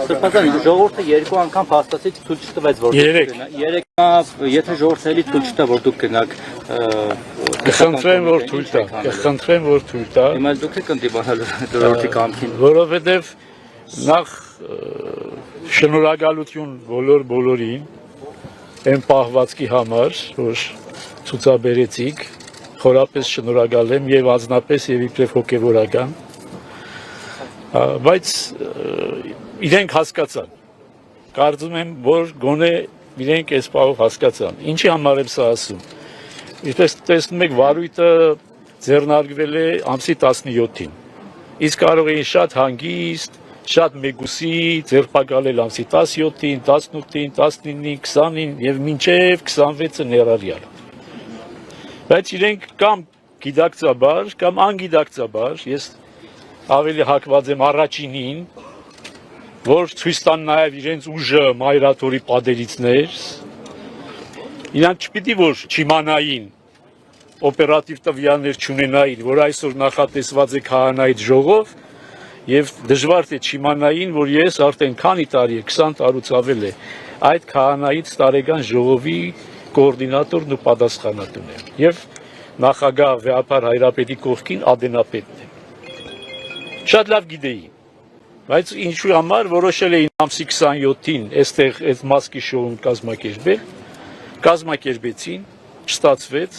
Սրբազան ժողովուրդը երկու անգամ փաստացի ցույց տվեց որ երեք եթե ժողովրդելի ցույց տա որ դուք գնաք կխնդրեմ որ թույլ տա Հիմա դուք եք ընդդիմանալու ժողովրդի կամքին որովհետև նախ շնորհակալություն բոլորին այն պահվածքի համար որ ցուցաբերեցիք խորապես շնորհակալ եմ եւ անձնապես եւ իբրև հոգեվորական բայց իրենք հասկացան կարծում եմ որ գոնե իրենք այս բանով հասկացան ինչի համար եմ սա ասում Ինչպես տեսնում եք վարույթը ձեռնարկվել է ամսի 17-ին իսկ կարող էին շատ հանգիստ շատ մեգուսի ձերբակալել ամսի 17-ին 18-ին 19-ին 20-ին եւ մինչեւ 26-ը ներառյալ բայց իրենք կամ գիտակցաբար կամ անգիտակցաբար ես ավելի հակված եմ առաջինին որ ցույց տան նաև իրենց ուժը մայրաթորի պատերիցներ իրանք չպիտի որ չիմանային օպերատիվ տվյալներ չունենային որ այսօր նախատեսված է քահանայից ժողով եւ դժվար թե չիմանային որ ես արդեն քանի տարի է 20 տարուց ավել է այդ քահանայից տարեկան ժողովի կոորդինատորն ու պատասխանատուն եմ եւ նախագահ վեհապար հայրապետի կողքին ադենապետն եմ Շատ լավ գիտեի, բայց ինչու համար որոշել էին ամսի 27-ին այստեղ այդ մասկի շոուն կազմակերպեցին, չստացվեց,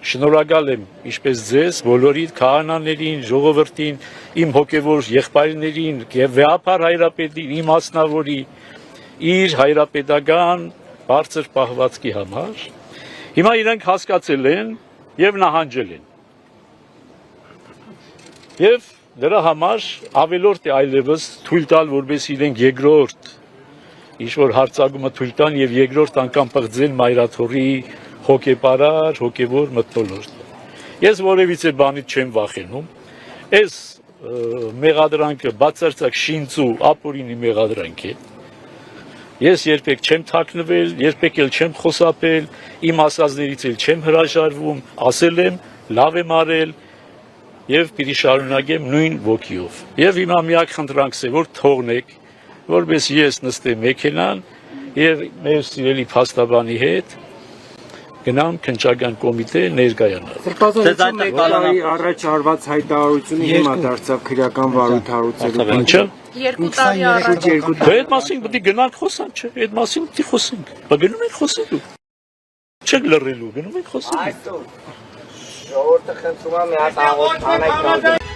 շնորհակալ եմ ինչպես ձեզ, բոլորիդ քահանաներին, ժողովրդին, իմ հոգևոր եղբայրներին, եւ վեհապար հայրապետին, իմ մասնավորի, իր հայրապետական բարձր պահվածքի համար։ Հիմա իրանք հասկացել են եւ նահանջել են։ Եվ Դրա համար ավելորդ է այլևս թույլ տալ, որպես իրենք երկրորդ ինչ-որ հարցակումը թույլ տան եւ երկրորդ անգամ պղծել մայրաթորի հոգեպարար, հոգևոր մթնոլորտ։ Ես որևիցե բանից չեմ վախենում։ Այս մեղադրանքը բացարձակ շինծու ապօրինի մեղադրանք է։ Ես երբեք չեմ թաքնվել, երբեք էլ չեմ խոսապել, իմ ասածներից էլ չեմ հրաժարվում, ասել եմ, լավ եմ արել Եվ պիտի շարունակեմ նույն ոգիով։ Եվ հիմա միակ խնդրանքս է, որ թողնեք, որպես ես նստեմ մեքենան եւ մեր սիրելի փաստաբանի հետ գնամ քննչական կոմիտե ներկայանալ։ Սրբազան մեկ տարի առաջ արված հայտարարությունը հիմա դարձավ քրեական վարույթ Ինչը? 2 տարի առաջ։ Այդ մասին պիտի գնանք խոսանք, չէ՞։ Այդ մասին պիտի խոսենք։ Բա գնում ենք խոսելու։ Չեք լռելու, գնում ենք խոսելու։ Ժողովուրդը խնդրում է մի հատ աղոթ անեք